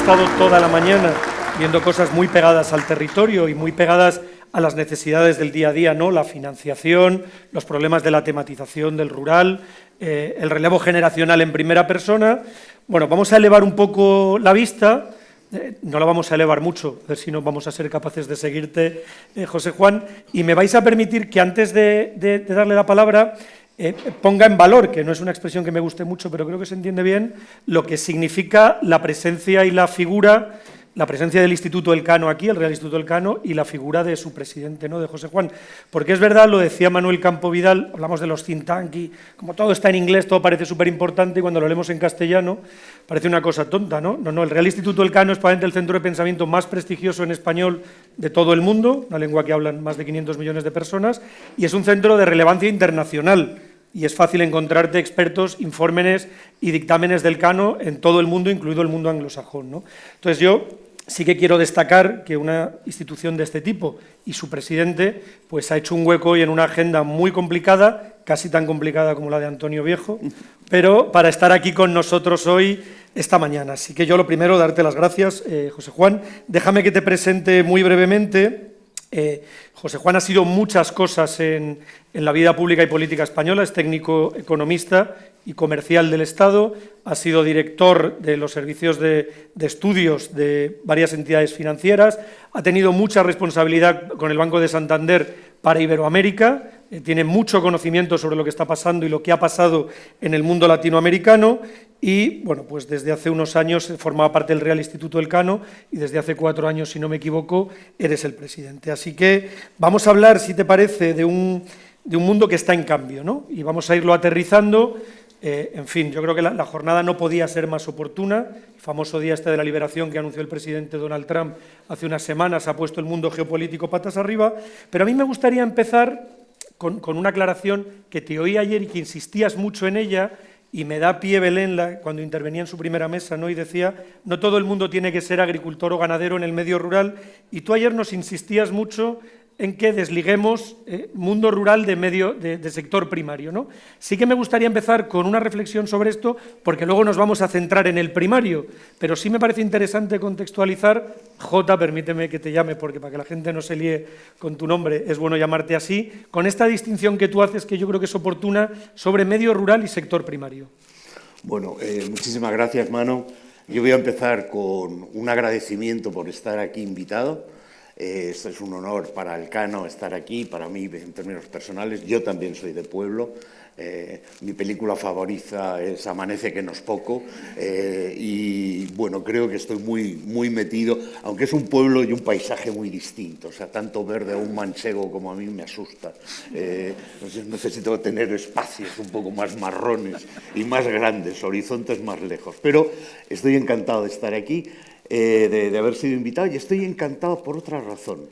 estado toda la mañana viendo cosas muy pegadas al territorio y muy pegadas a las necesidades del día a día, ¿no? La financiación, los problemas de la tematización del rural, el relevo generacional en primera persona. Bueno, vamos a elevar un poco la vista, no la vamos a elevar mucho, a ver si no vamos a ser capaces de seguirte, José Juan, y me vais a permitir que antes de darle la palabra ponga en valor, que no es una expresión que me guste mucho, pero creo que se entiende bien, lo que significa la presencia y la figura, la presencia del Instituto Elcano aquí, el Real Instituto Elcano, y la figura de su presidente, ¿no?, de José Juan. Porque es verdad, lo decía Manuel Campo Vidal, hablamos de los think tank y como todo está en inglés, todo parece súper importante y cuando lo leemos en castellano parece una cosa tonta, ¿no? No, el Real Instituto Elcano es probablemente el centro de pensamiento más prestigioso en español de todo el mundo, una lengua que hablan más de 500 millones de personas, y es un centro de relevancia internacional. Y es fácil encontrarte expertos, informes y dictámenes del Elcano en todo el mundo, incluido el mundo anglosajón, ¿no? Entonces yo sí que quiero destacar que una institución de este tipo y su presidente pues ha hecho un hueco hoy en una agenda muy complicada, casi tan complicada como la de Antonio Viejo, pero para estar aquí con nosotros hoy, esta mañana. Así que yo lo primero, darte las gracias, José Juan. Déjame que te presente muy brevemente. José Juan ha sido muchas cosas en la vida pública y política española, es técnico economista y comercial del Estado, ha sido director de los servicios de estudios de varias entidades financieras, ha tenido mucha responsabilidad con el Banco de Santander para Iberoamérica, tiene mucho conocimiento sobre lo que está pasando y lo que ha pasado en el mundo latinoamericano y, bueno, pues desde hace unos años formaba parte del Real Instituto Elcano y desde hace 4 años, si no me equivoco, eres el presidente. Así que vamos a hablar, si te parece, de un mundo que está en cambio, ¿no? Y vamos a irlo aterrizando. En fin, yo creo que la jornada no podía ser más oportuna. El famoso día este de la liberación que anunció el presidente Donald Trump hace unas semanas ha puesto el mundo geopolítico patas arriba, pero a mí me gustaría empezar con una aclaración que te oí ayer y que insistías mucho en ella, y me da pie Belén cuando intervenía en su primera mesa, ¿no? Y decía, no todo el mundo tiene que ser agricultor o ganadero en el medio rural, y tú ayer nos insistías mucho en que desliguemos mundo rural de sector primario, ¿no? Sí que me gustaría empezar con una reflexión sobre esto, porque luego nos vamos a centrar en el primario, pero sí me parece interesante contextualizar. Jota, permíteme que te llame, porque para que la gente no se líe con tu nombre, es bueno llamarte así, con esta distinción que tú haces, que yo creo que es oportuna, sobre medio rural y sector primario. Bueno, muchísimas gracias, Mano. Yo voy a empezar con un agradecimiento por estar aquí invitado. Esto es un honor para Elcano estar aquí, para mí en términos personales. Yo también soy de pueblo. Mi película favorita es Amanece que no es poco. Y bueno, creo que estoy muy metido, aunque es un pueblo y un paisaje muy distinto. O sea, tanto verde a un manchego como a mí me asusta. Necesito tener espacios un poco más marrones y más grandes, horizontes más lejos. Pero estoy encantado de estar aquí. De haber sido invitado, y estoy encantado por otra razón.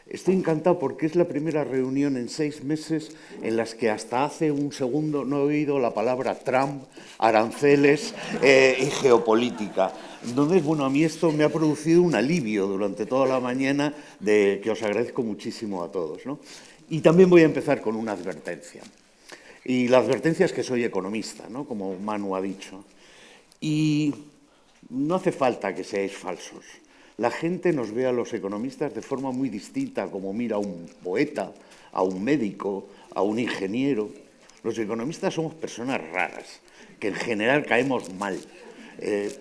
Estoy encantado porque es la primera reunión en 6 meses en las que hasta hace un segundo no he oído la palabra Trump, aranceles y geopolítica. Entonces, bueno, a mí esto me ha producido un alivio durante toda la mañana, que os agradezco muchísimo a todos, ¿no? Y también voy a empezar con una advertencia. Y la advertencia es que soy economista, ¿no?, como Manu ha dicho. Y no hace falta que seáis falsos. La gente nos ve a los economistas de forma muy distinta, como mira a un poeta, a un médico, a un ingeniero. Los economistas somos personas raras, que en general caemos mal,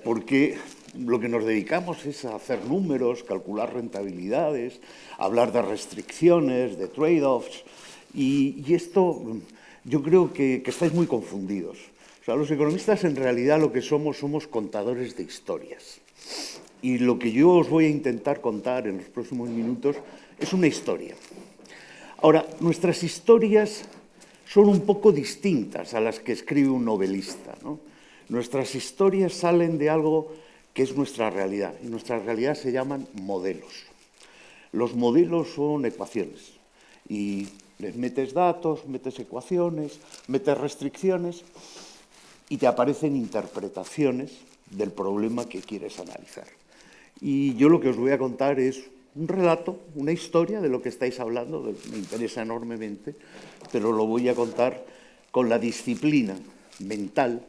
porque lo que nos dedicamos es a hacer números, calcular rentabilidades, hablar de restricciones, de trade-offs, y esto yo creo que estáis muy confundidos. O sea, los economistas en realidad lo que somos contadores de historias. Y lo que yo os voy a intentar contar en los próximos minutos es una historia. Ahora, nuestras historias son un poco distintas a las que escribe un novelista, ¿no? Nuestras historias salen de algo que es nuestra realidad, y nuestra realidad se llaman modelos. Los modelos son ecuaciones, y les metes datos, metes ecuaciones, metes restricciones, y te aparecen interpretaciones del problema que quieres analizar. Y yo lo que os voy a contar es un relato, una historia de lo que estáis hablando, me interesa enormemente, pero lo voy a contar con la disciplina mental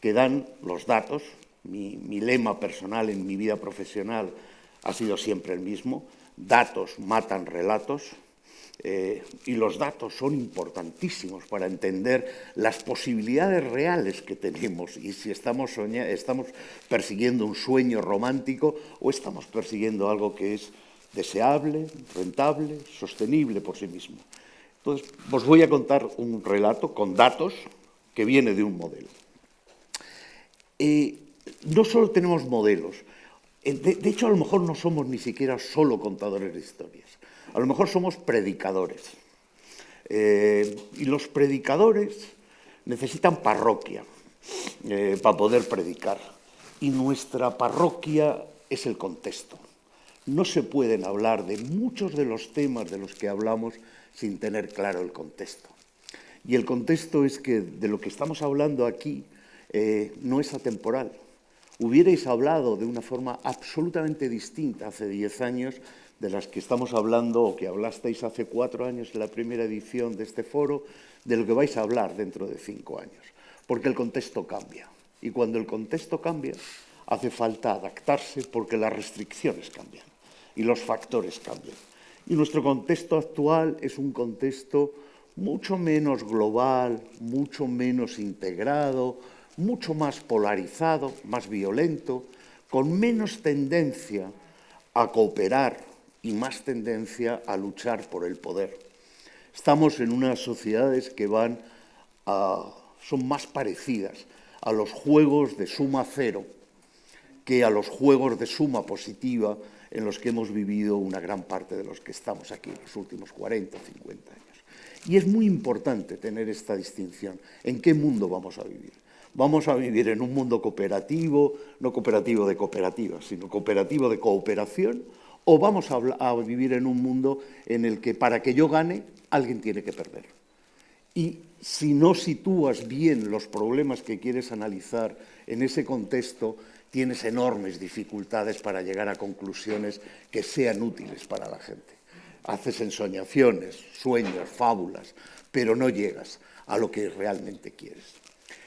que dan los datos Mi lema personal en mi vida profesional ha sido siempre el mismo: datos matan relatos. Y los datos son importantísimos para entender las posibilidades reales que tenemos y si estamos persiguiendo un sueño romántico o estamos persiguiendo algo que es deseable, rentable, sostenible por sí mismo. Entonces, os voy a contar un relato con datos que viene de un modelo. No solo tenemos modelos, de hecho, a lo mejor no somos ni siquiera solo contadores de historias. A lo mejor somos predicadores. Y los predicadores necesitan parroquia para poder predicar. Y nuestra parroquia es el contexto. No se pueden hablar de muchos de los temas de los que hablamos sin tener claro el contexto. Y el contexto es que de lo que estamos hablando aquí no es atemporal. Hubierais hablado de una forma absolutamente distinta hace 10 años de las que estamos hablando o que hablasteis hace 4 años en la primera edición de este foro, de lo que vais a hablar dentro de 5 años. Porque el contexto cambia. Y cuando el contexto cambia, hace falta adaptarse porque las restricciones cambian y los factores cambian. Y nuestro contexto actual es un contexto mucho menos global, mucho menos integrado, mucho más polarizado, más violento, con menos tendencia a cooperar y más tendencia a luchar por el poder. Estamos en unas sociedades que son más parecidas a los juegos de suma cero que a los juegos de suma positiva en los que hemos vivido una gran parte de los que estamos aquí en los últimos 40 o 50 años. Y es muy importante tener esta distinción. ¿En qué mundo vamos a vivir? ¿Vamos a vivir en un mundo cooperativo, no cooperativo de cooperativas, sino cooperativo de cooperación? ¿O vamos a vivir en un mundo en el que para que yo gane, alguien tiene que perder? Y si no sitúas bien los problemas que quieres analizar en ese contexto, tienes enormes dificultades para llegar a conclusiones que sean útiles para la gente. Haces ensoñaciones, sueños, fábulas, pero no llegas a lo que realmente quieres.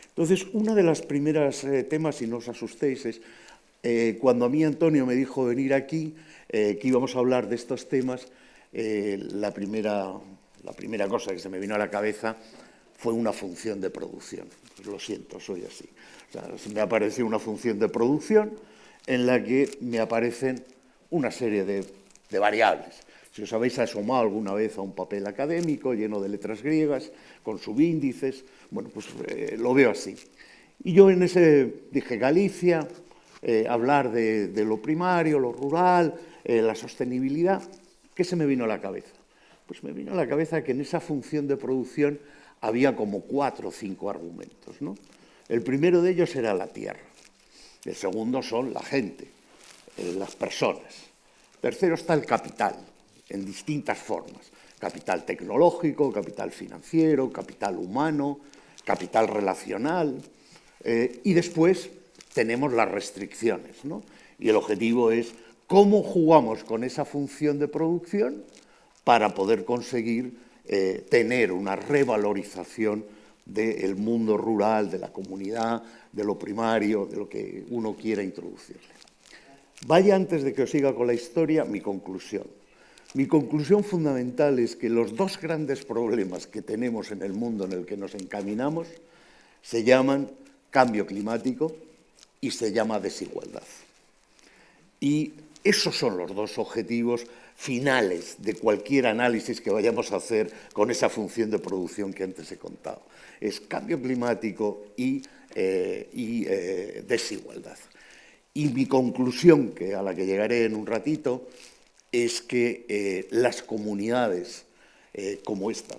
Entonces, una de las primeras temas, y no os asustéis, es cuando a mí Antonio me dijo venir aquí, que íbamos a hablar de estos temas, la primera cosa que se me vino a la cabeza fue una función de producción. Pues lo siento, soy así. O sea, me apareció una función de producción en la que me aparecen una serie de variables. Si os habéis asomado alguna vez a un papel académico lleno de letras griegas, con subíndices, bueno, pues lo veo así. Y yo en ese dije Galicia, hablar de lo primario, lo rural, la sostenibilidad. ¿Qué se me vino a la cabeza? Pues me vino a la cabeza que en esa función de producción había como 4 o 5 argumentos, ¿no? El primero de ellos era la tierra. El segundo son la gente, las personas. Tercero está el capital, en distintas formas. Capital tecnológico, capital financiero, capital humano, capital relacional. Y después tenemos las restricciones, ¿no? Y el objetivo es cómo jugamos con esa función de producción para poder conseguir tener una revalorización del mundo rural, de la comunidad, de lo primario, de lo que uno quiera introducirle. Vaya, antes de que os siga con la historia, mi conclusión. Mi conclusión fundamental es que los dos grandes problemas que tenemos en el mundo en el que nos encaminamos se llaman cambio climático y se llama desigualdad. Y esos son los dos objetivos finales de cualquier análisis que vayamos a hacer con esa función de producción que antes he contado. Es cambio climático y desigualdad. Y mi conclusión, a la que llegaré en un ratito, es que las comunidades como esta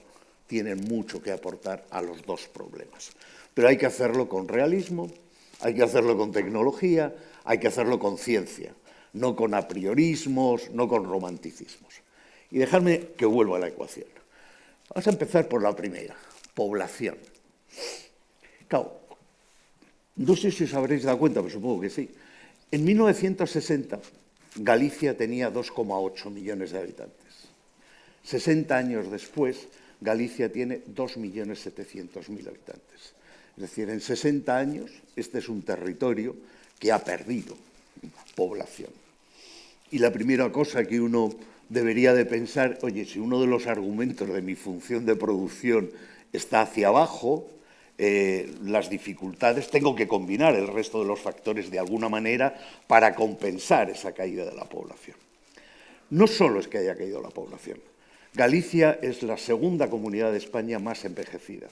tienen mucho que aportar a los dos problemas. Pero hay que hacerlo con realismo, hay que hacerlo con tecnología, hay que hacerlo con ciencia, no con apriorismos, no con romanticismos. Y dejadme que vuelva a la ecuación. Vamos a empezar por la primera, población. Claro, no sé si os habréis dado cuenta, pero supongo que sí. En 1960, Galicia tenía 2,8 millones de habitantes. 60 años después, Galicia tiene 2.700.000 habitantes. Es decir, en 60 años este es un territorio que ha perdido población. Y la primera cosa que uno debería de pensar, oye, si uno de los argumentos de mi función de producción está hacia abajo, las dificultades, tengo que combinar el resto de los factores de alguna manera para compensar esa caída de la población. No solo es que haya caído la población. Galicia es la segunda comunidad de España más envejecida.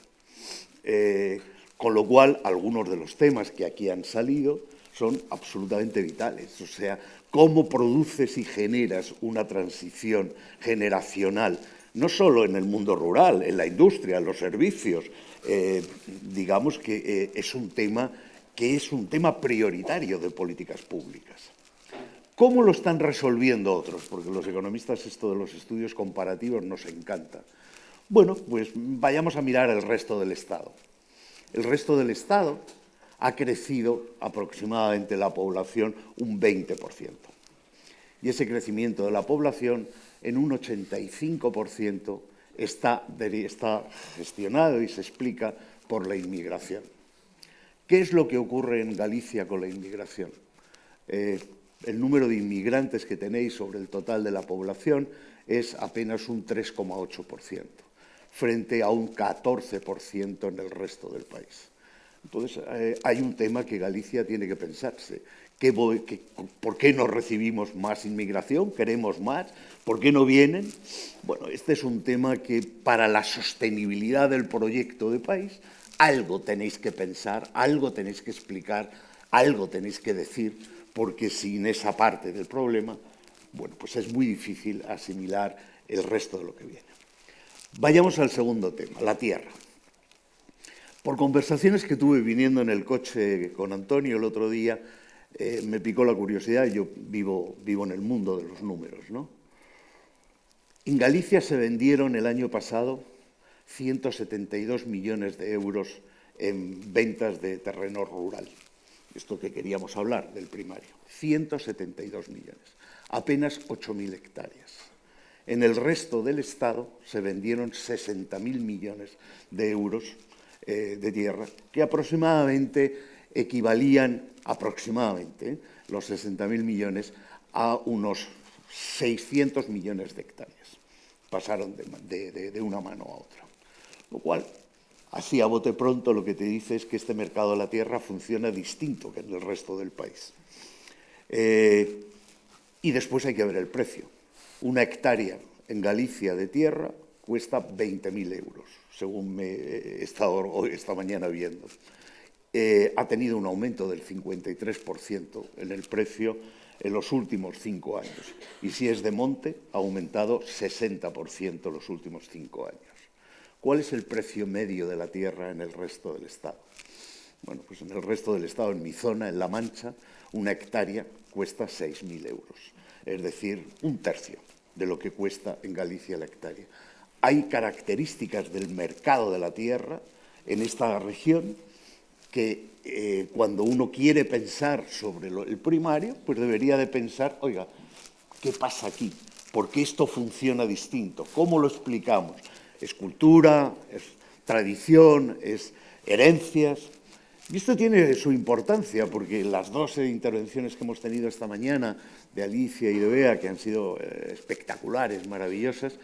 Con lo cual, algunos de los temas que aquí han salido son absolutamente vitales. O sea, cómo produces y generas una transición generacional, no solo en el mundo rural, en la industria, en los servicios. Digamos que es un tema prioritario de políticas públicas. ¿Cómo lo están resolviendo otros? Porque los economistas esto de los estudios comparativos nos encanta. Bueno, pues vayamos a mirar el resto del Estado. El resto del Estado ha crecido aproximadamente la población un 20%. Y ese crecimiento de la población en un 85% está gestionado y se explica por la inmigración. ¿Qué es lo que ocurre en Galicia con la inmigración? El número de inmigrantes que tenéis sobre el total de la población es apenas un 3,8%, frente a un 14% en el resto del país. Entonces, hay un tema que Galicia tiene que pensarse. ¿Por qué no recibimos más inmigración? ¿Queremos más? ¿Por qué no vienen? Bueno, este es un tema que para la sostenibilidad del proyecto de país algo tenéis que pensar, algo tenéis que explicar, algo tenéis que decir, porque sin esa parte del problema, bueno, pues es muy difícil asimilar el resto de lo que viene. Vayamos al segundo tema, la tierra. Por conversaciones que tuve viniendo en el coche con Antonio el otro día, me picó la curiosidad. Yo vivo en el mundo de los números, ¿no? En Galicia se vendieron el año pasado 172 millones de euros en ventas de terreno rural. Esto que queríamos hablar del primario. 172 millones. Apenas 8.000 hectáreas. En el resto del Estado se vendieron 60.000 millones de euros de tierra, que aproximadamente equivalían, los 60.000 millones, a unos 600 millones de hectáreas. Pasaron de una mano a otra. Lo cual, así a bote pronto, lo que te dice es que este mercado de la tierra funciona distinto que en el resto del país. Y después hay que ver el precio. Una hectárea en Galicia de tierra cuesta 20.000 euros, según me he estado esta mañana viendo. Ha tenido un aumento del 53% en el precio en los últimos 5 años. Y si es de monte, ha aumentado 60% en los últimos 5 años. ¿Cuál es el precio medio de la tierra en el resto del Estado? Bueno, pues en el resto del Estado, en mi zona, en La Mancha, una hectárea cuesta 6.000 euros. Es decir, un tercio de lo que cuesta en Galicia la hectárea. Hay características del mercado de la tierra en esta región que cuando uno quiere pensar sobre el primario, pues debería de pensar, oiga, ¿qué pasa aquí? ¿Por qué esto funciona distinto? ¿Cómo lo explicamos? ¿Es cultura? ¿Es tradición? ¿Es herencias? Y esto tiene su importancia porque las dos intervenciones que hemos tenido esta mañana de Alicia y de Bea, que han sido espectaculares, maravillosas,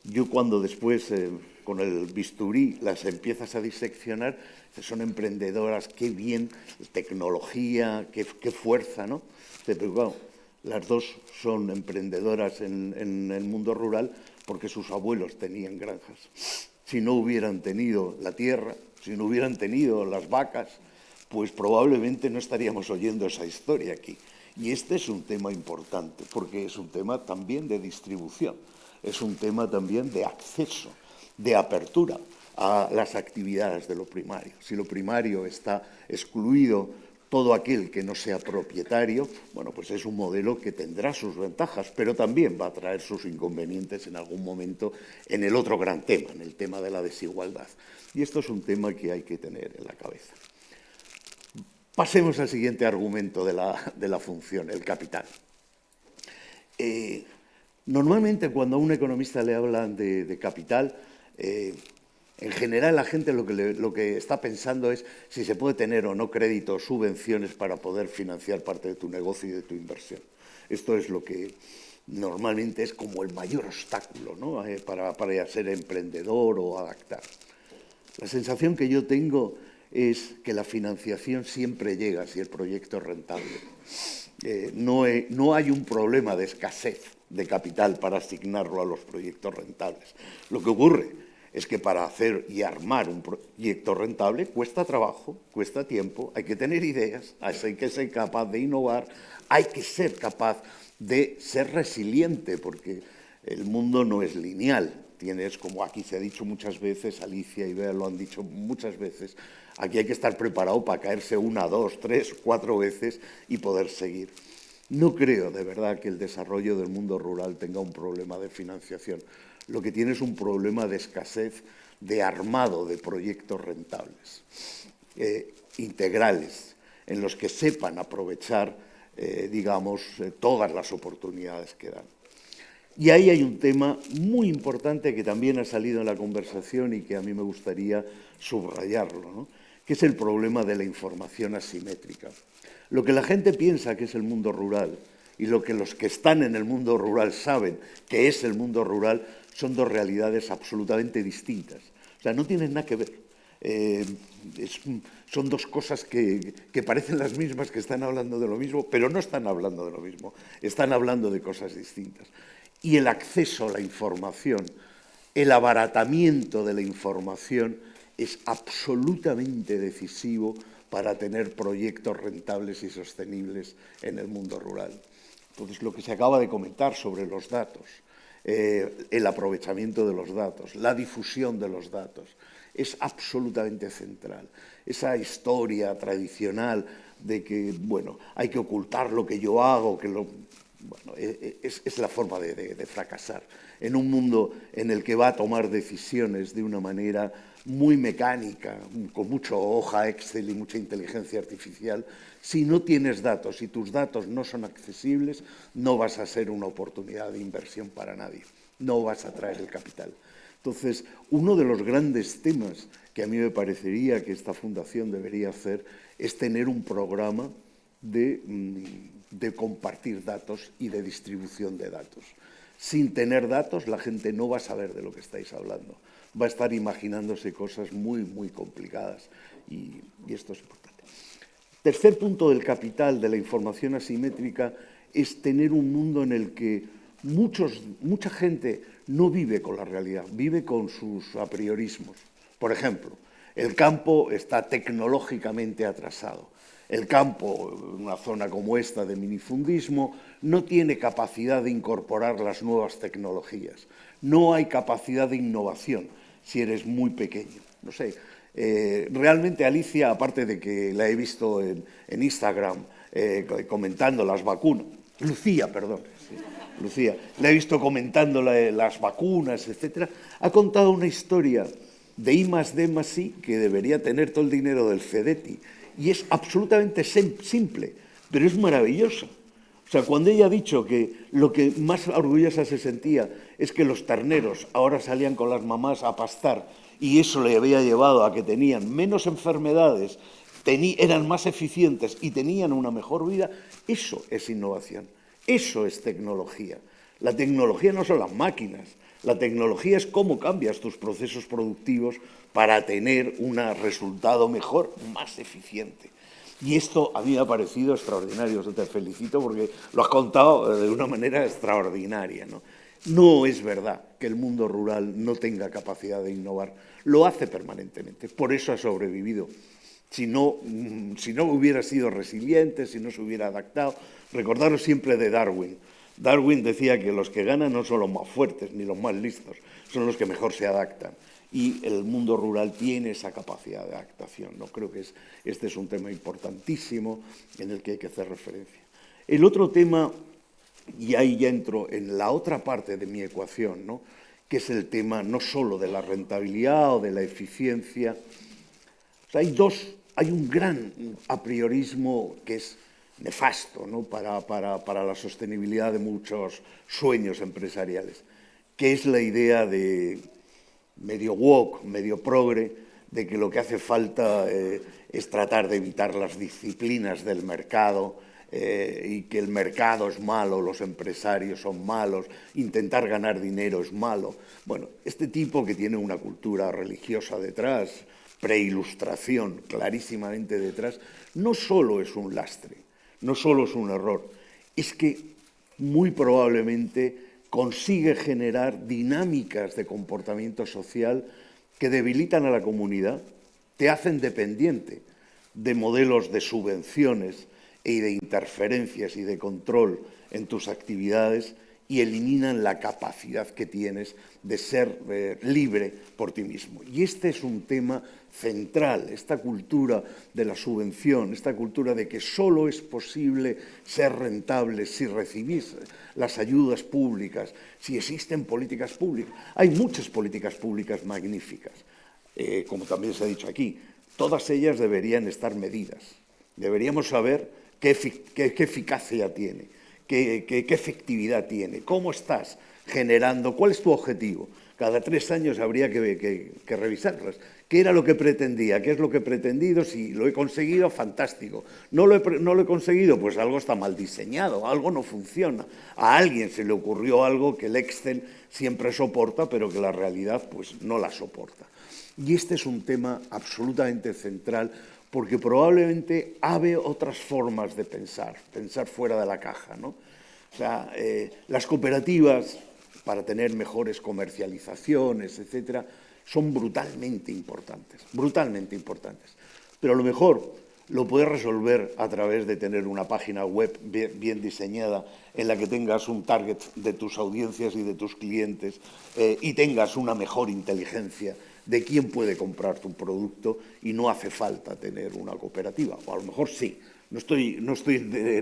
yo cuando después con el bisturí las empiezas a diseccionar, son emprendedoras, qué bien, tecnología, qué fuerza, ¿no? Pero bueno, las dos son emprendedoras en el mundo rural porque sus abuelos tenían granjas. Si no hubieran tenido la tierra, si no hubieran tenido las vacas, pues probablemente no estaríamos oyendo esa historia aquí. Y este es un tema importante porque es un tema también de distribución, es un tema también de acceso, de apertura a las actividades de lo primario. Si lo primario está excluido, todo aquel que no sea propietario, bueno, pues es un modelo que tendrá sus ventajas, pero también va a traer sus inconvenientes en algún momento en el otro gran tema, en el tema de la desigualdad. Y esto es un tema que hay que tener en la cabeza. Pasemos al siguiente argumento de la función, el capital. Normalmente cuando a un economista le hablan de capital, En general, la gente lo que está pensando es si se puede tener o no crédito o subvenciones para poder financiar parte de tu negocio y de tu inversión. Esto es lo que normalmente es como el mayor obstáculo, ¿no? para ser emprendedor o adaptar. La sensación que yo tengo es que la financiación siempre llega si el proyecto es rentable. No hay un problema de escasez de capital para asignarlo a los proyectos rentables. Lo que ocurre es que para hacer y armar un proyecto rentable cuesta trabajo, cuesta tiempo, hay que tener ideas, hay que ser capaz de innovar, hay que ser capaz de ser resiliente, porque el mundo no es lineal. Tienes, como aquí se ha dicho muchas veces, Alicia y Bea lo han dicho muchas veces, aquí hay que estar preparado para caerse 1, 2, 3, 4 veces y poder seguir. No creo, de verdad, que el desarrollo del mundo rural tenga un problema de financiación. Lo que tiene es un problema de escasez de armado de proyectos rentables, integrales, en los que sepan aprovechar, todas las oportunidades que dan. Y ahí hay un tema muy importante que también ha salido en la conversación y que a mí me gustaría subrayarlo, ¿no? Que es el problema de la información asimétrica. Lo que la gente piensa que es el mundo rural y lo que los que están en el mundo rural saben que es el mundo rural son dos realidades absolutamente distintas. O sea, no tienen nada que ver. Son dos cosas que parecen las mismas, que están hablando de lo mismo, pero no están hablando de lo mismo. Están hablando de cosas distintas. Y el acceso a la información, el abaratamiento de la información es absolutamente decisivo para tener proyectos rentables y sostenibles en el mundo rural. Entonces, lo que se acaba de comentar sobre los datos, el aprovechamiento de los datos, la difusión de los datos, es absolutamente central. Esa historia tradicional de que, hay que ocultar lo que yo hago, es la forma de fracasar. En un mundo en el que va a tomar decisiones de una manera muy mecánica, con mucha hoja Excel y mucha inteligencia artificial, si no tienes datos, si tus datos no son accesibles, no vas a ser una oportunidad de inversión para nadie, no vas a traer el capital. Entonces, uno de los grandes temas que a mí me parecería que esta fundación debería hacer es tener un programa de compartir datos y de distribución de datos. Sin tener datos, la gente no va a saber de lo que estáis hablando. Va a estar imaginándose cosas muy, muy complicadas y esto es importante. Tercer punto del capital de la información asimétrica es tener un mundo en el que mucha gente no vive con la realidad, vive con sus apriorismos. Por ejemplo, el campo está tecnológicamente atrasado. El campo, en una zona como esta de minifundismo, no tiene capacidad de incorporar las nuevas tecnologías. No hay capacidad de innovación si eres muy pequeño. No sé, realmente Alicia, aparte de que la he visto en Instagram comentando las vacunas, Lucía, la he visto comentando las vacunas, etcétera, ha contado una historia de I+D+I que debería tener todo el dinero del FEDETI. Y es absolutamente simple, pero es maravillosa. O sea, cuando ella ha dicho que lo que más orgullosa se sentía es que los terneros ahora salían con las mamás a pastar y eso le había llevado a que tenían menos enfermedades, eran más eficientes y tenían una mejor vida, eso es innovación, eso es tecnología. La tecnología no son las máquinas, la tecnología es cómo cambias tus procesos productivos para tener un resultado mejor, más eficiente. Y esto a mí me ha parecido extraordinario. Te felicito porque lo has contado de una manera extraordinaria, ¿no? No es verdad que el mundo rural no tenga capacidad de innovar. Lo hace permanentemente. Por eso ha sobrevivido. Si no hubiera sido resiliente, si no se hubiera adaptado. Recordaros siempre de Darwin. Darwin decía que los que ganan no son los más fuertes ni los más listos, son los que mejor se adaptan. Y el mundo rural tiene esa capacidad de adaptación, ¿no? Creo que este es un tema importantísimo en el que hay que hacer referencia. El otro tema, y ahí ya entro en la otra parte de mi ecuación, ¿no? Que es el tema no solo de la rentabilidad o de la eficiencia. O sea, hay un gran apriorismo que es nefasto, ¿no? para la sostenibilidad de muchos sueños empresariales, que es la idea de medio woke, medio progre, de que lo que hace falta es tratar de evitar las disciplinas del mercado y que el mercado es malo, los empresarios son malos, intentar ganar dinero es malo. Bueno, este tipo que tiene una cultura religiosa detrás, preilustración clarísimamente detrás, no solo es un lastre, no solo es un error, es que muy probablemente consigue generar dinámicas de comportamiento social que debilitan a la comunidad, te hacen dependiente de modelos de subvenciones y de interferencias y de control en tus actividades y eliminan la capacidad que tienes de ser libre por ti mismo. Y este es un tema central, esta cultura de la subvención, esta cultura de que solo es posible ser rentable si recibís las ayudas públicas, si existen políticas públicas. Hay muchas políticas públicas magníficas, como también se ha dicho aquí. Todas ellas deberían estar medidas. Deberíamos saber qué eficacia tiene, qué efectividad tiene, cómo estás generando, cuál es tu objetivo. Cada 3 años habría que revisarlas. ¿Qué era lo que pretendía? ¿Qué es lo que he pretendido? Si lo he conseguido, fantástico. ¿No lo he conseguido? Pues algo está mal diseñado, algo no funciona. A alguien se le ocurrió algo que el Excel siempre soporta, pero que la realidad pues, no la soporta. Y este es un tema absolutamente central porque probablemente abre otras formas de pensar fuera de la caja, ¿no? O sea, las cooperativas, para tener mejores comercializaciones, etcétera, son brutalmente importantes. Pero a lo mejor lo puedes resolver a través de tener una página web bien diseñada en la que tengas un target de tus audiencias y de tus clientes y tengas una mejor inteligencia de quién puede comprar tu producto y no hace falta tener una cooperativa. O a lo mejor sí, no estoy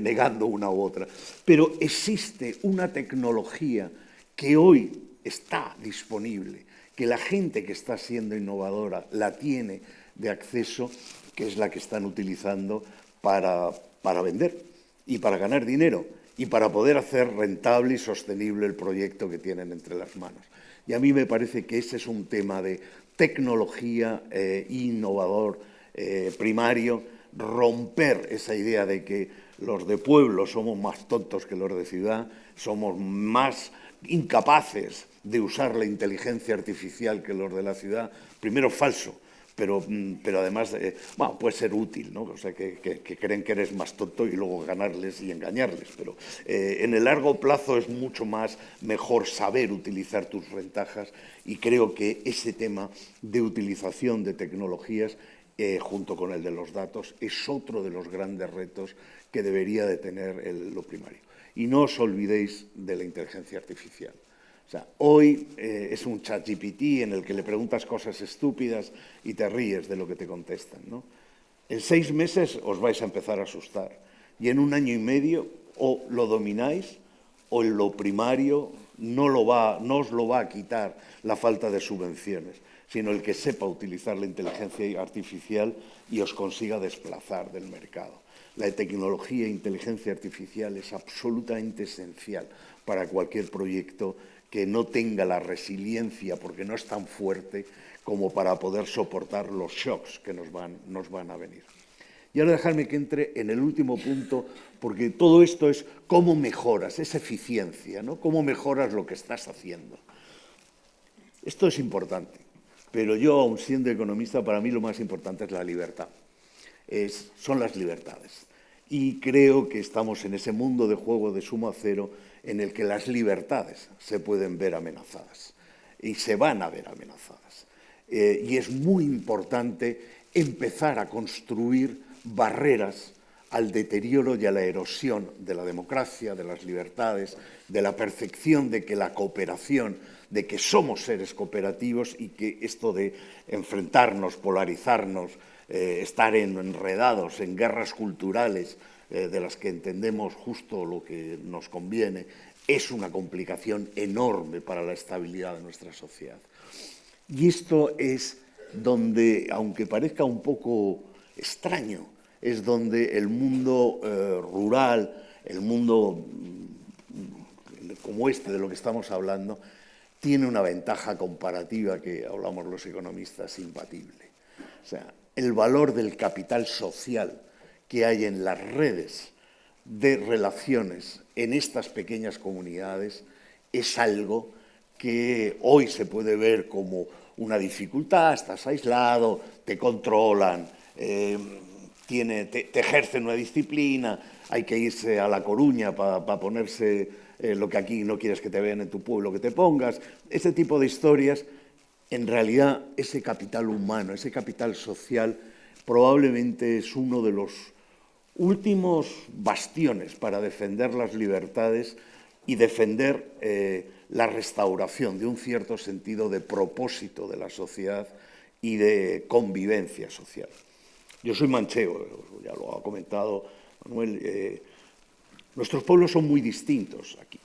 negando una u otra, pero existe una tecnología que hoy está disponible, que la gente que está siendo innovadora la tiene de acceso, que es la que están utilizando para vender y para ganar dinero y para poder hacer rentable y sostenible el proyecto que tienen entre las manos. Y a mí me parece que ese es un tema de tecnología innovador primario, romper esa idea de que los de pueblo somos más tontos que los de ciudad, somos más incapaces de usar la inteligencia artificial que los de la ciudad. Primero, falso, pero además bueno, puede ser útil, ¿no? O sea, que creen que eres más tonto y luego ganarles y engañarles, pero en el largo plazo es mucho más mejor saber utilizar tus ventajas y creo que ese tema de utilización de tecnologías junto con el de los datos es otro de los grandes retos que debería de tener lo primario. Y no os olvidéis de la inteligencia artificial. O sea, hoy es un ChatGPT en el que le preguntas cosas estúpidas y te ríes de lo que te contestan, ¿no? En 6 meses os vais a empezar a asustar y en 1 año y medio o lo domináis o en lo primario no os lo va a quitar la falta de subvenciones, sino el que sepa utilizar la inteligencia artificial y os consiga desplazar del mercado. La tecnología e inteligencia artificial es absolutamente esencial para cualquier proyecto que no tenga la resiliencia, porque no es tan fuerte como para poder soportar los shocks que nos van a venir. Y ahora dejadme que entre en el último punto, porque todo esto es cómo mejoras, es eficiencia, ¿no? Cómo mejoras lo que estás haciendo. Esto es importante, pero yo, aun siendo economista, para mí lo más importante es la libertad. Son las libertades. Y creo que estamos en ese mundo de juego de suma cero en el que las libertades se pueden ver amenazadas y se van a ver amenazadas. Y es muy importante empezar a construir barreras al deterioro y a la erosión de la democracia, de las libertades, de la percepción de que la cooperación, de que somos seres cooperativos y que esto de enfrentarnos, polarizarnos, estar enredados en guerras culturales de las que entendemos justo lo que nos conviene, es una complicación enorme para la estabilidad de nuestra sociedad. Y esto es donde, aunque parezca un poco extraño, es donde el mundo rural, el mundo como este de lo que estamos hablando, tiene una ventaja comparativa que hablamos los economistas imbatible. O sea, el valor del capital social que hay en las redes de relaciones en estas pequeñas comunidades es algo que hoy se puede ver como una dificultad, estás aislado, te controlan, te ejercen una disciplina, hay que irse a La Coruña para ponerse lo que aquí no quieres que te vean en tu pueblo, que te pongas. Ese tipo de historias, en realidad, ese capital humano, ese capital social, probablemente es uno de los últimos bastiones para defender las libertades y defender la restauración de un cierto sentido de propósito de la sociedad y de convivencia social. Yo soy manchego, ya lo ha comentado Manuel. Nuestros pueblos son muy distintos aquí.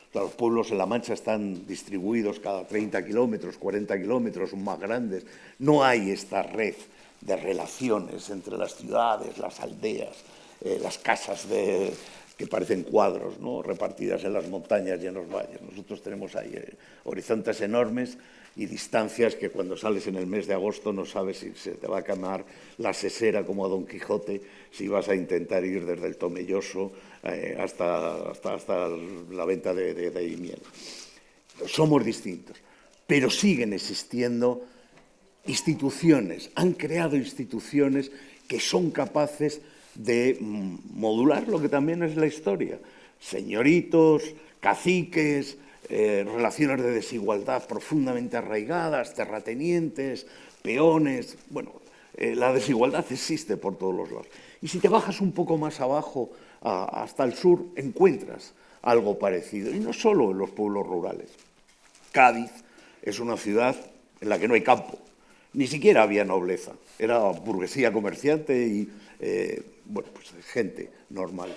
O sea, los pueblos en La Mancha están distribuidos cada 30 kilómetros, 40 kilómetros, son más grandes. No hay esta red de relaciones entre las ciudades, las aldeas, las casas que parecen cuadros, ¿no?, repartidas en las montañas y en los valles. Nosotros tenemos ahí horizontes enormes y distancias que cuando sales en el mes de agosto no sabes si se te va a quemar la sesera como a Don Quijote, si vas a intentar ir desde el Tomelloso hasta la venta de miel. Somos distintos, pero siguen existiendo instituciones, han creado instituciones que son capaces de modular lo que también es la historia. Señoritos, caciques, relaciones de desigualdad profundamente arraigadas, terratenientes, peones. Bueno, la desigualdad existe por todos los lados. Y si te bajas un poco más abajo, hasta el sur, encuentras algo parecido. Y no solo en los pueblos rurales. Cádiz es una ciudad en la que no hay campo. Ni siquiera había nobleza. Era burguesía comerciante y bueno, pues gente normal.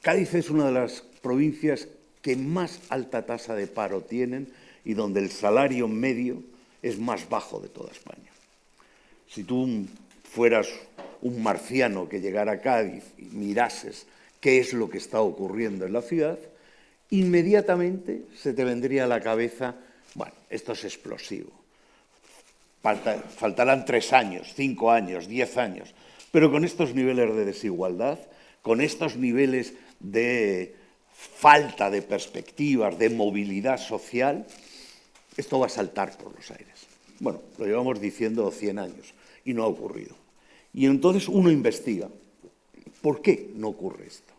Cádiz es una de las provincias que más alta tasa de paro tienen y donde el salario medio es más bajo de toda España. Si tú fueras un marciano que llegara a Cádiz y mirases qué es lo que está ocurriendo en la ciudad, inmediatamente se te vendría a la cabeza, bueno, esto es explosivo. Faltarán 3 años, 5 años, 10 años, pero con estos niveles de desigualdad, con estos niveles de falta de perspectivas, de movilidad social, esto va a saltar por los aires. Bueno, lo llevamos diciendo 100 años y no ha ocurrido. Y entonces uno investiga, ¿por qué no ocurre esto?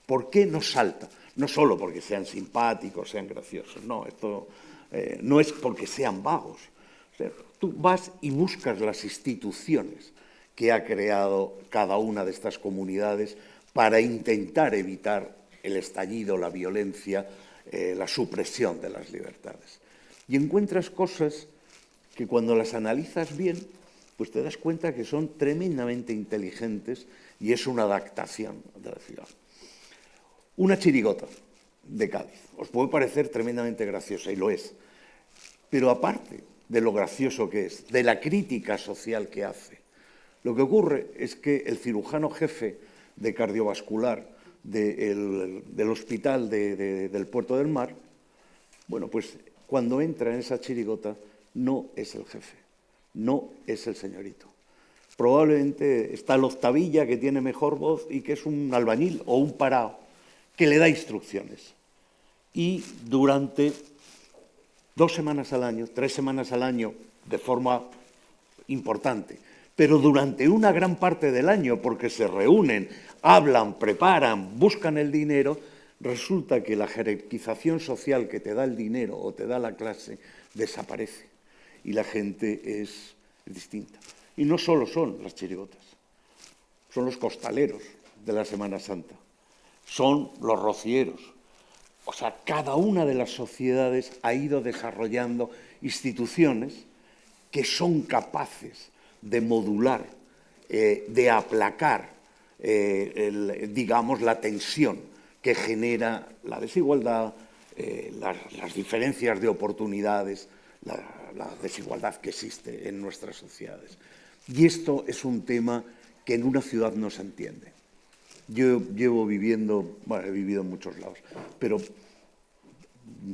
¿Por qué no salta? No solo porque sean simpáticos, sean graciosos, no, esto no es porque sean vagos. O sea, tú vas y buscas las instituciones que ha creado cada una de estas comunidades para intentar evitar el estallido, la violencia, la supresión de las libertades. Y encuentras cosas que cuando las analizas bien, pues te das cuenta que son tremendamente inteligentes y es una adaptación de la ciudad. Una chirigota de Cádiz os puede parecer tremendamente graciosa, y lo es, pero aparte de lo gracioso que es, de la crítica social que hace, lo que ocurre es que el cirujano jefe de cardiovascular del hospital del Puerto del Mar, bueno, pues cuando entra en esa chirigota no es el jefe, no es el señorito. Probablemente está el octavilla, que tiene mejor voz y que es un albañil o un parao, que le da instrucciones. Y durante 2 semanas al año, 3 semanas al año, de forma importante, pero durante una gran parte del año, porque se reúnen, hablan, preparan, buscan el dinero, resulta que la jerarquización social que te da el dinero o te da la clase desaparece y la gente es distinta. Y no solo son las chirigotas, son los costaleros de la Semana Santa, son los rocieros. O sea, cada una de las sociedades ha ido desarrollando instituciones que son capaces de modular, de aplacar, digamos, la tensión que genera la desigualdad, las diferencias de oportunidades, la desigualdad que existe en nuestras sociedades. Y esto es un tema que en una ciudad no se entiende. Yo llevo viviendo, bueno, he vivido en muchos lados, pero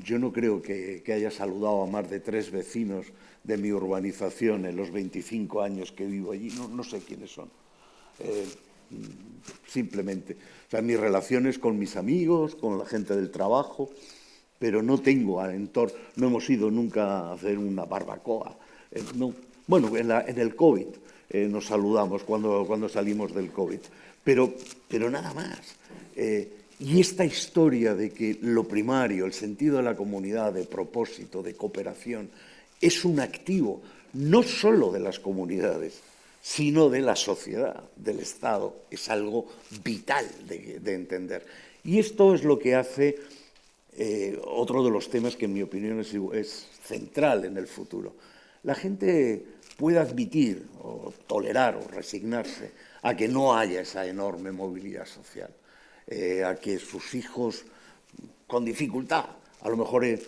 yo no creo que haya saludado a más de 3 vecinos de mi urbanización en los 25 años que vivo allí. No sé quiénes son. Simplemente. O sea, mis relaciones con mis amigos, con la gente del trabajo, pero no tengo no hemos ido nunca a hacer una barbacoa. No. Bueno, en el COVID nos saludamos cuando salimos del COVID, pero nada más. Y esta historia de que lo primario, el sentido de la comunidad, de propósito, de cooperación, es un activo no solo de las comunidades, sino de la sociedad, del Estado, es algo vital de entender. Y esto es lo que hace otro de los temas que en mi opinión es central en el futuro. La gente puede admitir o tolerar o resignarse a que no haya esa enorme movilidad social, a que sus hijos con dificultad, a lo mejor en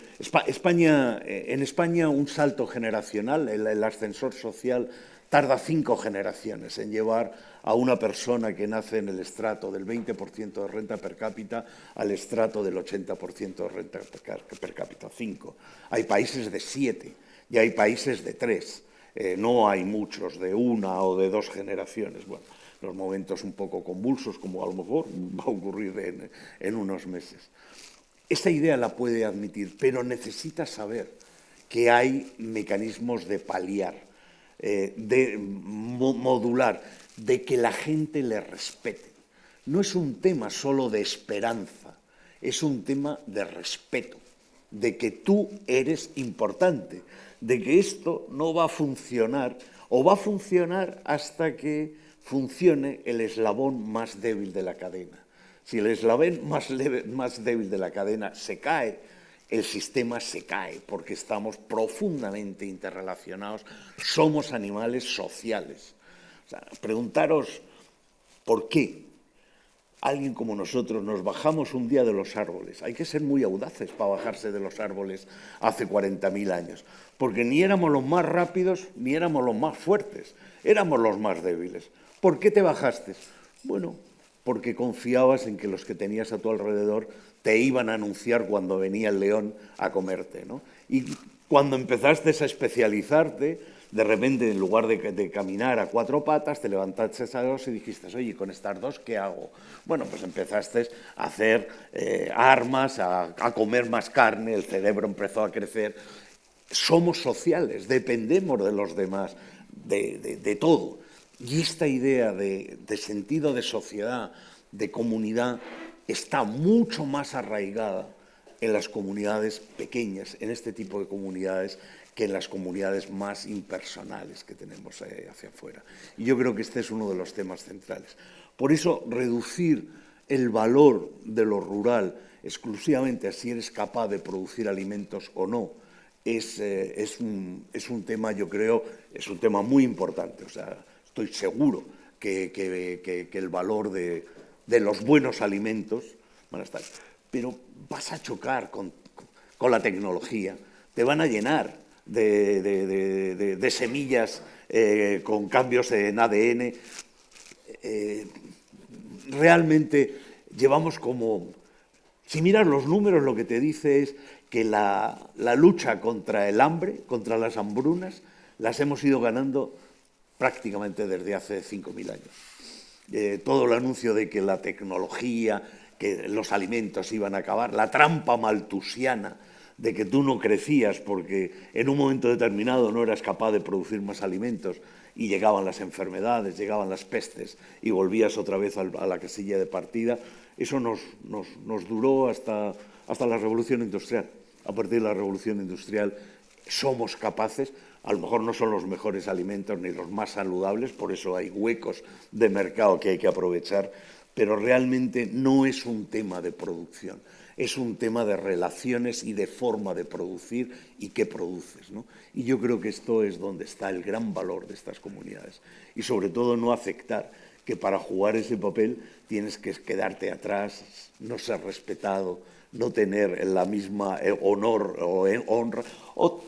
España un salto generacional, el ascensor social tarda 5 generaciones en llevar a una persona que nace en el estrato del 20% de renta per cápita al estrato del 80% de renta per cápita. 5. Hay países de 7 y hay países de 3. No hay muchos de 1 o de 2 generaciones. Bueno, los momentos un poco convulsos, como a lo mejor va a ocurrir en unos meses. Esta idea la puede admitir, pero necesita saber que hay mecanismos de paliar, de modular, de que la gente le respete. No es un tema solo de esperanza, es un tema de respeto, de que tú eres importante, de que esto no va a funcionar o va a funcionar hasta que funcione el eslabón más débil de la cadena. Si el eslabón más débil de la cadena se cae, el sistema se cae porque estamos profundamente interrelacionados, somos animales sociales. O sea, preguntaros por qué alguien como nosotros nos bajamos un día de los árboles. Hay que ser muy audaces para bajarse de los árboles hace 40.000 años, porque ni éramos los más rápidos ni éramos los más fuertes, éramos los más débiles. ¿Por qué te bajaste? Bueno, porque confiabas en que los que tenías a tu alrededor te iban a anunciar cuando venía el león a comerte, ¿no? Y cuando empezaste a especializarte, de repente, en lugar de caminar a 4 patas, te levantaste a 2 y dijiste, oye, con estas 2, ¿qué hago? Bueno, pues empezaste a hacer armas, a comer más carne, el cerebro empezó a crecer. Somos sociales, dependemos de los demás, de todo. Y esta idea de sentido de sociedad, de comunidad, está mucho más arraigada en las comunidades pequeñas, en este tipo de comunidades, que en las comunidades más impersonales que tenemos hacia afuera. Y yo creo que este es uno de los temas centrales. Por eso, reducir el valor de lo rural exclusivamente a si eres capaz de producir alimentos o no, es un tema, yo creo, es un tema muy importante. O sea, estoy seguro que el valor de los buenos alimentos van a estar. Pero vas a chocar con la tecnología, te van a llenar de semillas con cambios en ADN. Realmente llevamos como... Si miras los números, lo que te dice es que la lucha contra el hambre, contra las hambrunas, las hemos ido ganando prácticamente desde hace 5.000 años. Todo el anuncio de que la tecnología, que los alimentos iban a acabar, la trampa maltusiana de que tú no crecías porque en un momento determinado no eras capaz de producir más alimentos y llegaban las enfermedades, llegaban las pestes y volvías otra vez a la casilla de partida, eso nos duró hasta la Revolución Industrial. A partir de la Revolución Industrial somos capaces, a lo mejor no son los mejores alimentos ni los más saludables, por eso hay huecos de mercado que hay que aprovechar, pero realmente no es un tema de producción, es un tema de relaciones y de forma de producir y qué produces, ¿no? Y yo creo que esto es donde está el gran valor de estas comunidades. Y sobre todo no aceptar que para jugar ese papel tienes que quedarte atrás, no ser respetado, no tener la misma honor o honra, o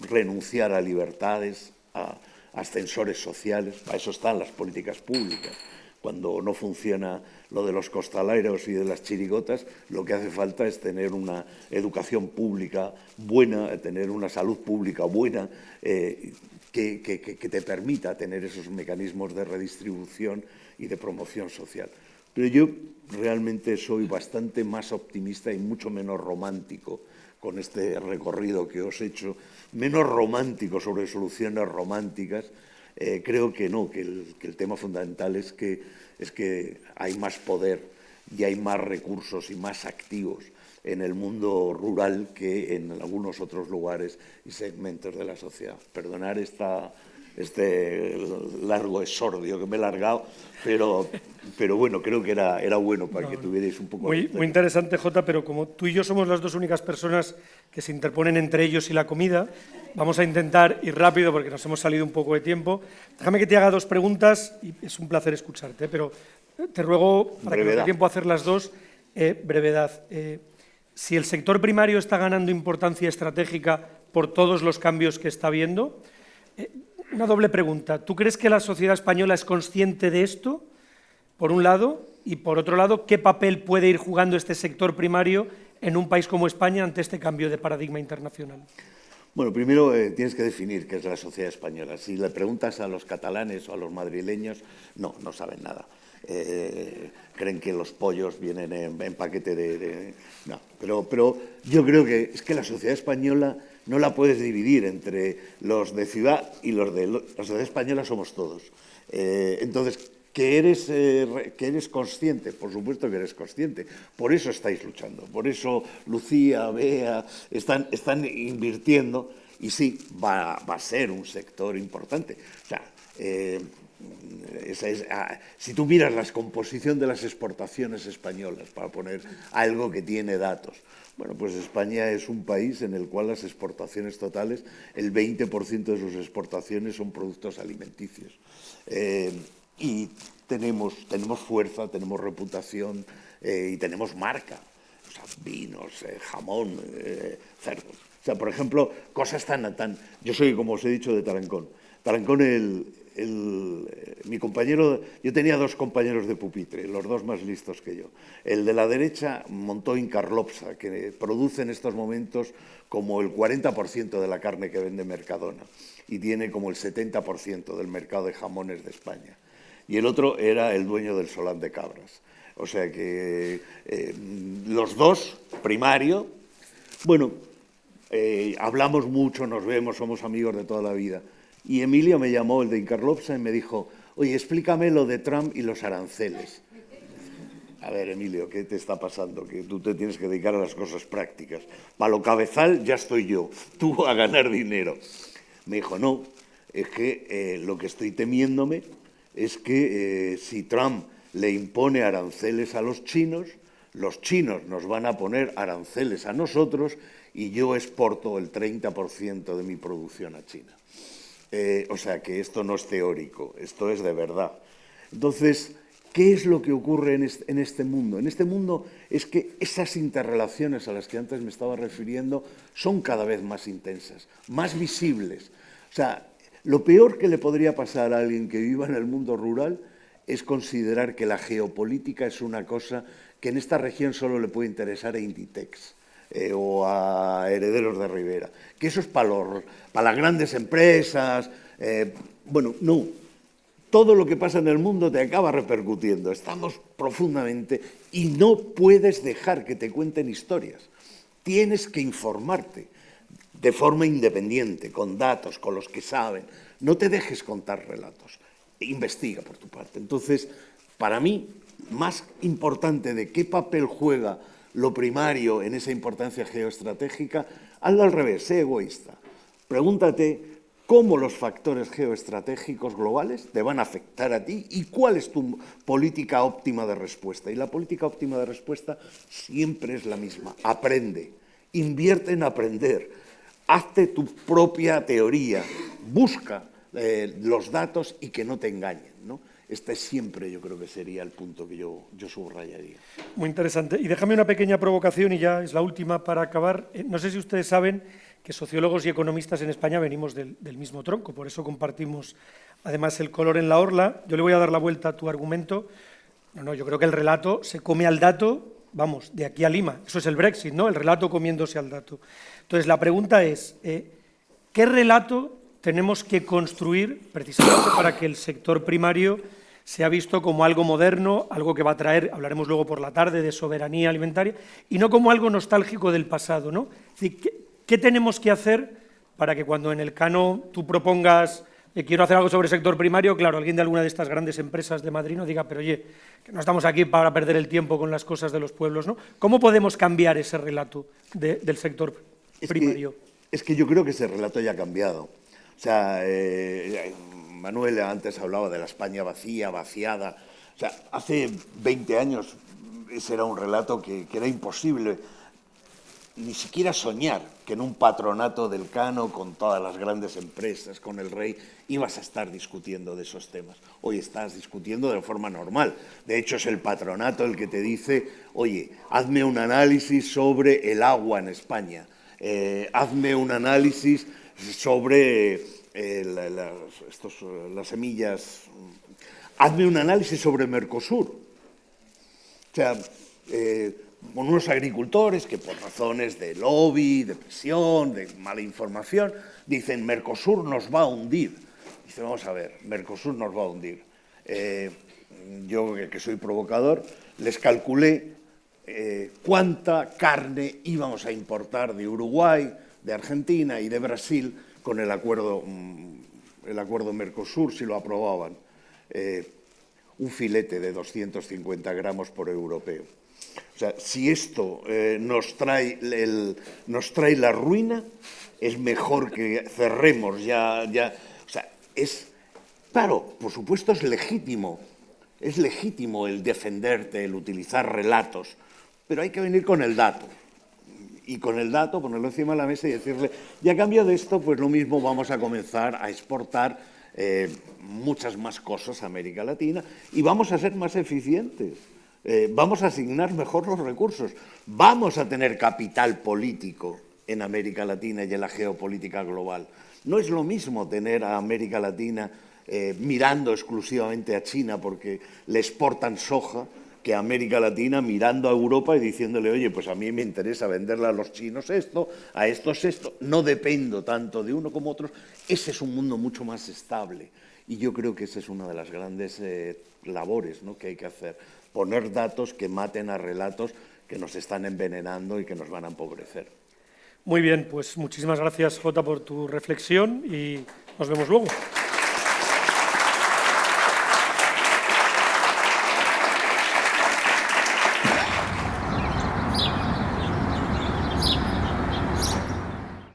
renunciar a libertades, a ascensores sociales. Para eso están las políticas públicas. Cuando no funciona lo de los costaleros y de las chirigotas, lo que hace falta es tener una educación pública buena, tener una salud pública buena, que te permita tener esos mecanismos de redistribución y de promoción social. Pero yo realmente soy bastante más optimista y mucho menos romántico con este recorrido que os he hecho, menos romántico sobre soluciones románticas. Creo que no, que el tema fundamental es que hay más poder y hay más recursos y más activos en el mundo rural que en algunos otros lugares y segmentos de la sociedad. Perdonar este largo exordio que me he largado, pero bueno, creo que era bueno para que tuvierais un poco... Muy interesante, Jota, pero como tú y yo somos las dos únicas personas que se interponen entre ellos y la comida, vamos a intentar ir rápido porque nos hemos salido un poco de tiempo. Déjame que te haga dos preguntas y es un placer escucharte, pero te ruego, para que nos dé tiempo a hacer las dos, brevedad. Si el sector primario está ganando importancia estratégica por todos los cambios que está habiendo, una doble pregunta. ¿Tú crees que la sociedad española es consciente de esto, por un lado? Y por otro lado, ¿qué papel puede ir jugando este sector primario en un país como España ante este cambio de paradigma internacional? Bueno, primero tienes que definir qué es la sociedad española. Si le preguntas a los catalanes o a los madrileños, no saben nada. Creen que los pollos vienen en paquete no, pero yo creo que es que la sociedad española no la puedes dividir entre los de ciudad y los de... La sociedad española somos todos. Entonces, ¿que eres consciente? Por supuesto que eres consciente. Por eso estáis luchando. Por eso Lucía, Bea, están invirtiendo. Y sí, va a ser un sector importante. O sea, si tú miras la composición de las exportaciones españolas, para poner algo que tiene datos, bueno, pues España es un país en el cual las exportaciones totales, el 20% de sus exportaciones son productos alimenticios. Y tenemos fuerza, tenemos reputación y tenemos marca. O sea, vinos, jamón, cerdos. O sea, por ejemplo, cosas tan... Yo soy, como os he dicho, de Tarancón. Tarancón, mi compañero... Yo tenía dos compañeros de pupitre, los dos más listos que yo. El de la derecha montó Incarlopsa, que produce en estos momentos como el 40% de la carne que vende Mercadona y tiene como el 70% del mercado de jamones de España. Y el otro era el dueño del Solán de Cabras. O sea que los dos, primario, bueno, hablamos mucho, nos vemos, somos amigos de toda la vida. Y Emilio me llamó, el de Incarlopsa, y me dijo, oye, explícame lo de Trump y los aranceles. A ver, Emilio, ¿qué te está pasando? Que tú te tienes que dedicar a las cosas prácticas. Para lo cabezal ya estoy yo, tú a ganar dinero. Me dijo, no, es que lo que estoy temiéndome es que si Trump le impone aranceles a los chinos nos van a poner aranceles a nosotros y yo exporto el 30% de mi producción a China. O sea que esto no es teórico, esto es de verdad. Entonces, ¿qué es lo que ocurre en este mundo? En este mundo es que esas interrelaciones a las que antes me estaba refiriendo son cada vez más intensas, más visibles. O sea, lo peor que le podría pasar a alguien que viva en el mundo rural es considerar que la geopolítica es una cosa que en esta región solo le puede interesar a Inditex o a Herederos de Rivera, que eso es para las grandes empresas. Bueno, no. Todo lo que pasa en el mundo te acaba repercutiendo. Estamos profundamente... Y no puedes dejar que te cuenten historias. Tienes que informarte de forma independiente, con datos, con los que saben. No te dejes contar relatos. Investiga por tu parte. Entonces, para mí, más importante de qué papel juega lo primario en esa importancia geoestratégica, hazlo al revés, sé egoísta. Pregúntate cómo los factores geoestratégicos globales te van a afectar a ti y cuál es tu política óptima de respuesta. Y la política óptima de respuesta siempre es la misma. Aprende, invierte en aprender, hazte tu propia teoría, busca los datos y que no te engañen, ¿no? Este siempre yo creo que sería el punto que yo subrayaría. Muy interesante. Y déjame una pequeña provocación y ya es la última para acabar. No sé si ustedes saben que sociólogos y economistas en España venimos del mismo tronco, por eso compartimos además el color en la orla. Yo le voy a dar la vuelta a tu argumento. No, yo creo que el relato se come al dato, vamos, de aquí a Lima. Eso es el Brexit, ¿no? El relato comiéndose al dato. Entonces, la pregunta es, ¿qué relato tenemos que construir precisamente para que el sector primario sea visto como algo moderno, algo que va a traer, hablaremos luego por la tarde, de soberanía alimentaria, y no como algo nostálgico del pasado, ¿no? Es decir, ¿qué tenemos que hacer para que cuando en el Cano tú propongas quiero hacer algo sobre el sector primario, claro, alguien de alguna de estas grandes empresas de Madrid no diga, pero oye, que no estamos aquí para perder el tiempo con las cosas de los pueblos, ¿no? ¿Cómo podemos cambiar ese relato del sector primario? Es que yo creo que ese relato ya ha cambiado. O sea, Manuel antes hablaba de la España vacía, vaciada. O sea, hace 20 años ese era un relato que era imposible ni siquiera soñar que en un patronato del Cano, con todas las grandes empresas, con el rey, ibas a estar discutiendo de esos temas. Hoy estás discutiendo de forma normal. De hecho, es el patronato el que te dice, oye, hazme un análisis sobre el agua en España, hazme un análisis sobre las semillas, hazme un análisis sobre Mercosur. O sea, con unos agricultores que por razones de lobby, de presión, de mala información, dicen Mercosur nos va a hundir. Dice, vamos a ver, Mercosur nos va a hundir. Yo, que soy provocador, les calculé cuánta carne íbamos a importar de Uruguay, de Argentina y de Brasil con el acuerdo Mercosur, si lo aprobaban. Un filete de 250 gramos por europeo. O sea, si esto nos trae la ruina, es mejor que cerremos ya. O sea, claro, por supuesto es legítimo el defenderte, el utilizar relatos, pero hay que venir con el dato. Y con el dato, ponerlo encima de la mesa y decirle, y a cambio de esto, pues lo mismo vamos a comenzar a exportar muchas más cosas a América Latina y vamos a ser más eficientes. Vamos a asignar mejor los recursos, vamos a tener capital político en América Latina y en la geopolítica global. No es lo mismo tener a América Latina mirando exclusivamente a China porque le exportan soja, que a América Latina mirando a Europa y diciéndole, oye, pues a mí me interesa venderle a los chinos esto, a estos esto, no dependo tanto de uno como otros. Ese es un mundo mucho más estable y yo creo que esa es una de las grandes labores, ¿no?, que hay que hacer. Poner datos que maten a relatos que nos están envenenando y que nos van a empobrecer. Muy bien, pues muchísimas gracias, Jota, por tu reflexión y nos vemos luego.